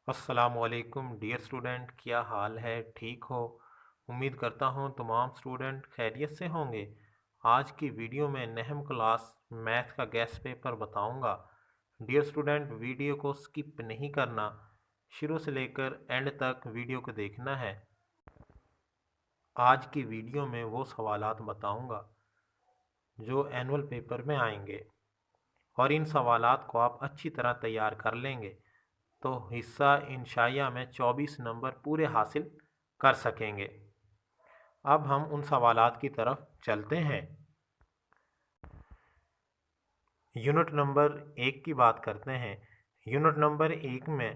السلام علیکم dear student, کیا حال ہے؟ ٹھیک ہو؟ امید کرتا ہوں تمام اسٹوڈنٹ خیریت سے ہوں گے۔ آج کی ویڈیو میں نہم کلاس میتھ کا گیس پیپر بتاؤں گا۔ ڈیئر اسٹوڈنٹ، ویڈیو کو سکپ نہیں کرنا، شروع سے لے کر اینڈ تک ویڈیو کو دیکھنا ہے۔ آج کی ویڈیو میں وہ سوالات بتاؤں گا جو اینول پیپر میں آئیں گے، اور ان سوالات کو آپ اچھی طرح تیار کر لیں گے تو حصہ انشائیہ میں 24 نمبر پورے حاصل کر سکیں گے۔ اب ہم ان سوالات کی طرف چلتے ہیں۔ یونٹ نمبر 1 کی بات کرتے ہیں۔ یونٹ نمبر 1 میں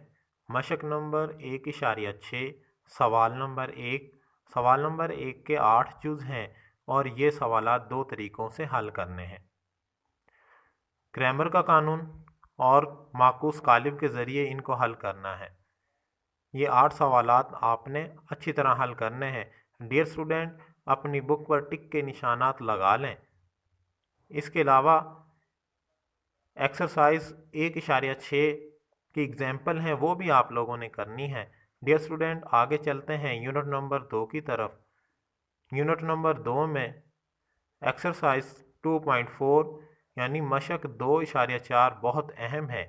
مشق نمبر 1.6، سوال نمبر 1۔ سوال نمبر 1 کے 8 جز ہیں اور یہ سوالات 2 طریقوں سے حل کرنے ہیں: کریمر کا قانون اور معکوس قالب کے ذریعے ان کو حل کرنا ہے۔ یہ 8 سوالات آپ نے اچھی طرح حل کرنے ہیں۔ ڈیئر اسٹوڈنٹ، اپنی بک پر ٹک کے نشانات لگا لیں۔ اس کے علاوہ ایکسرسائز 1.6 کی ایگزامپل ہیں، وہ بھی آپ لوگوں نے کرنی ہے۔ ڈیئر اسٹوڈنٹ، آگے چلتے ہیں یونٹ نمبر 2 کی طرف۔ یونٹ نمبر 2 میں ایکسرسائز 2.4 یعنی مشق 2.4 بہت اہم ہے۔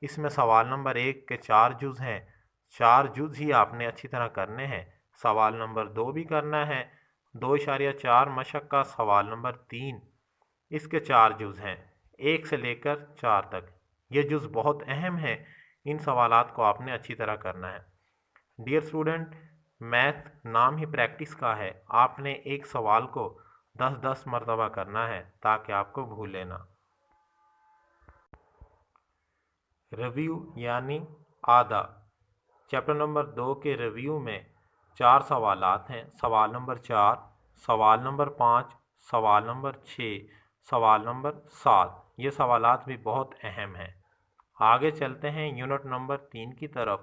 اس میں سوال نمبر 1 کے 4 جز ہیں، 4 جز ہی آپ نے اچھی طرح کرنے ہیں۔ سوال نمبر 2 بھی کرنا ہے، 2.4 مشق کا سوال نمبر 3، اس کے 4 جز ہیں، 1 سے لے کر 4 تک۔ یہ جز بہت اہم ہیں، ان سوالات کو آپ نے اچھی طرح کرنا ہے۔ ڈیئر اسٹوڈنٹ، میتھ نام ہی پریکٹس کا ہے، آپ نے ایک سوال کو 10 مرتبہ کرنا ہے تاکہ آپ کو بھولے نہ۔ ریویو یعنی آدھا۔ چیپٹر نمبر 2 کے ریویو میں 4 سوالات ہیں: سوال نمبر 4، سوال نمبر 5، سوال نمبر 6، سوال نمبر 7۔ یہ سوالات بھی بہت اہم ہیں۔ آگے چلتے ہیں یونٹ نمبر 3 کی طرف۔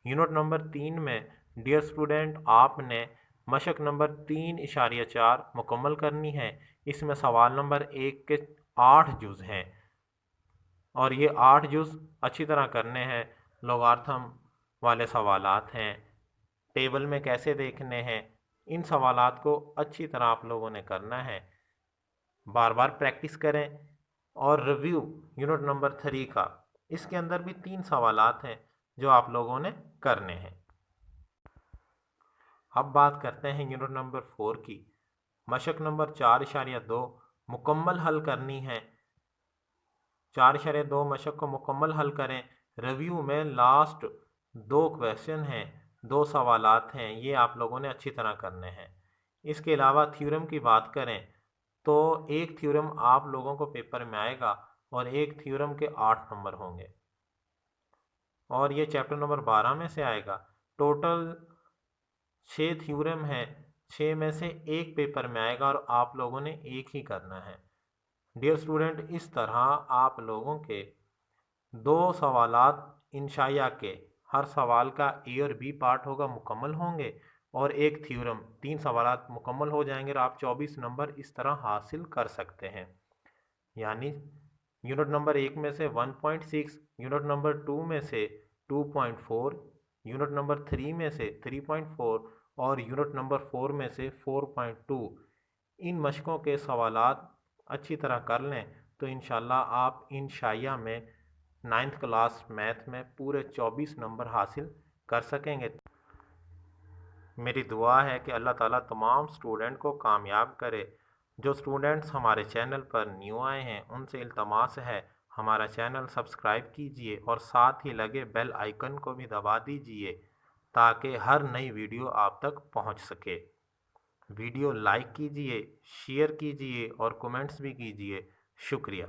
یونٹ نمبر 3 میں ڈیئر اسٹوڈنٹ آپ نے مشق نمبر 3.4 مکمل کرنی ہے۔ اس میں سوال نمبر 1 کے 8 جز ہیں اور یہ 8 جز اچھی طرح کرنے ہیں۔ لوگارتھم والے سوالات ہیں، ٹیبل میں کیسے دیکھنے ہیں، ان سوالات کو اچھی طرح آپ لوگوں نے کرنا ہے۔ بار بار پریکٹس کریں۔ اور ریویو یونٹ نمبر 3 کا، اس کے اندر بھی 3 سوالات ہیں جو آپ لوگوں نے کرنے ہیں۔ اب بات کرتے ہیں یونٹ نمبر 4 کی۔ مشق نمبر 4.2 مکمل حل کرنی ہے۔ 4.2 مشق کو مکمل حل کریں۔ ریویو میں لاسٹ 2 کویسچن ہیں، 2 سوالات ہیں، یہ آپ لوگوں نے اچھی طرح کرنے ہیں۔ اس کے علاوہ تھیورم کی بات کریں تو ایک تھیورم آپ لوگوں کو پیپر میں آئے گا اور ایک تھیورم کے 8 نمبر ہوں گے، اور یہ چیپٹر نمبر 12 میں سے آئے گا۔ ٹوٹل 6 تھیورم ہیں، 6 میں سے ایک پیپر میں آئے گا اور آپ لوگوں نے ایک ہی کرنا ہے۔ ڈیئر اسٹوڈنٹ، اس طرح آپ لوگوں کے 2 سوالات انشائیہ کے، ہر سوال کا اے اور بی پارٹ ہوگا، مکمل ہوں گے، اور ایک تھیورم، 3 سوالات مکمل ہو جائیں گے اور آپ 24 نمبر اس طرح حاصل کر سکتے ہیں۔ یعنی یونٹ نمبر 1 میں سے 1.6، یونٹ نمبر 2 میں سے 2.4، یونٹ نمبر 3 میں سے 3.4 اور یونٹ نمبر 4 میں سے 4.2۔ ان مشقوں کے سوالات اچھی طرح کر لیں تو انشاءاللہ آپ انشائیہ میں 9th کلاس میتھ میں پورے 24 نمبر حاصل کر سکیں گے۔ میری دعا ہے کہ اللہ تعالیٰ تمام سٹوڈنٹ کو کامیاب کرے۔ جو سٹوڈنٹس ہمارے چینل پر نیو آئے ہیں ان سے التماس ہے ہمارا چینل سبسکرائب کیجئے اور ساتھ ہی لگے بیل آئیکن کو بھی دبا دیجئے تاکہ ہر نئی ویڈیو آپ تک پہنچ سکے۔ ویڈیو لائک کیجئے، شیئر کیجئے اور کومنٹس بھی کیجئے۔ شکریہ۔